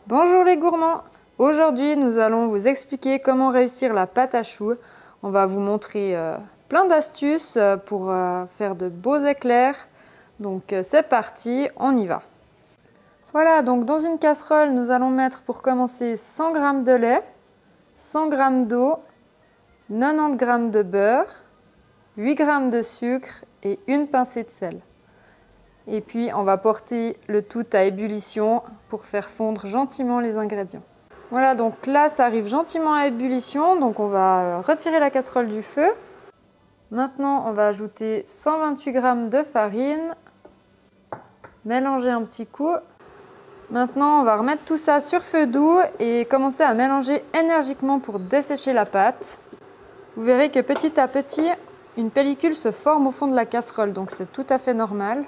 Bonjour les gourmands! Aujourd'hui, nous allons vous expliquer comment réussir la pâte à choux. On va vous montrer plein d'astuces pour faire de beaux éclairs. Donc c'est parti, on y va! Voilà, donc dans une casserole, nous allons mettre pour commencer 100 g de lait, 100 g d'eau, 90 g de beurre, 8 g de sucre et une pincée de sel. Et puis on va porter le tout à ébullition pour faire fondre gentiment les ingrédients. Voilà, donc là ça arrive gentiment à ébullition, donc on va retirer la casserole du feu. Maintenant on va ajouter 128 g de farine, mélanger un petit coup. Maintenant on va remettre tout ça sur feu doux et commencer à mélanger énergiquement pour dessécher la pâte. Vous verrez que petit à petit, une pellicule se forme au fond de la casserole, donc c'est tout à fait normal.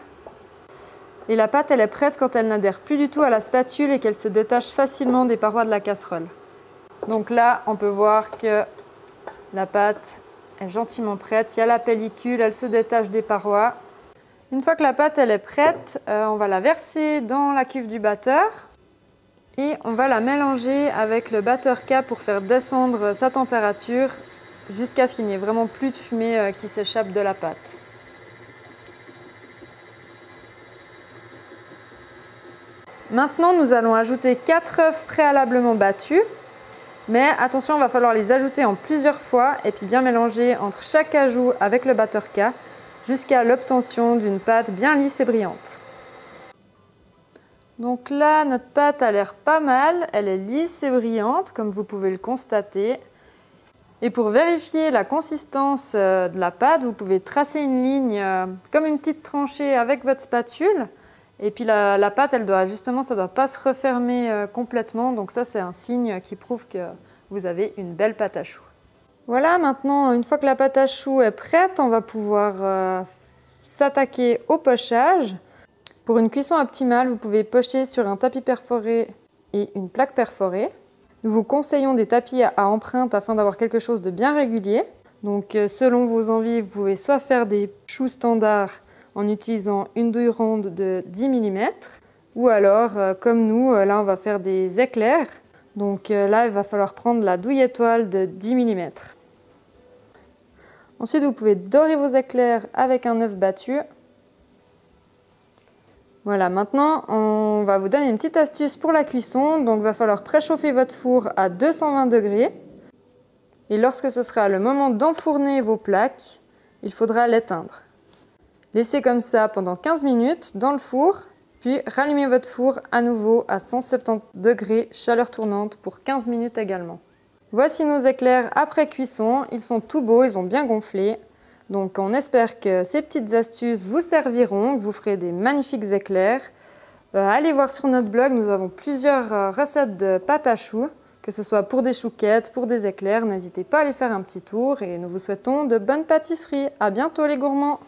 Et la pâte, elle est prête quand elle n'adhère plus du tout à la spatule et qu'elle se détache facilement des parois de la casserole. Donc là, on peut voir que la pâte est gentiment prête. Il y a la pellicule, elle se détache des parois. Une fois que la pâte elle est prête, on va la verser dans la cuve du batteur. Et on va la mélanger avec le batteur K pour faire descendre sa température jusqu'à ce qu'il n'y ait vraiment plus de fumée qui s'échappe de la pâte. Maintenant, nous allons ajouter 4 œufs préalablement battus. Mais attention, il va falloir les ajouter en plusieurs fois et puis bien mélanger entre chaque ajout avec le batteur K jusqu'à l'obtention d'une pâte bien lisse et brillante. Donc là, notre pâte a l'air pas mal. Elle est lisse et brillante, comme vous pouvez le constater. Et pour vérifier la consistance de la pâte, vous pouvez tracer une ligne comme une petite tranchée avec votre spatule. Et puis la pâte, ça ne doit pas se refermer complètement. Donc ça, c'est un signe qui prouve que vous avez une belle pâte à choux. Voilà, maintenant, une fois que la pâte à choux est prête, on va pouvoir s'attaquer au pochage. Pour une cuisson optimale, vous pouvez pocher sur un tapis perforé et une plaque perforée. Nous vous conseillons des tapis à empreinte afin d'avoir quelque chose de bien régulier. Donc selon vos envies, vous pouvez soit faire des choux standards en utilisant une douille ronde de 10 mm ou alors, comme nous, là on va faire des éclairs. Donc là, il va falloir prendre la douille étoile de 10 mm. Ensuite, vous pouvez dorer vos éclairs avec un œuf battu. Voilà, maintenant, on va vous donner une petite astuce pour la cuisson. Donc, il va falloir préchauffer votre four à 220 degrés. Et lorsque ce sera le moment d'enfourner vos plaques, il faudra l'éteindre. Laissez comme ça pendant 15 minutes dans le four, puis rallumez votre four à nouveau à 170 degrés, chaleur tournante, pour 15 minutes également. Voici nos éclairs après cuisson. Ils sont tout beaux, ils ont bien gonflé. Donc on espère que ces petites astuces vous serviront, que vous ferez des magnifiques éclairs. Allez voir sur notre blog, nous avons plusieurs recettes de pâte à choux, que ce soit pour des chouquettes, pour des éclairs. N'hésitez pas à aller faire un petit tour et nous vous souhaitons de bonnes pâtisseries. À bientôt les gourmands!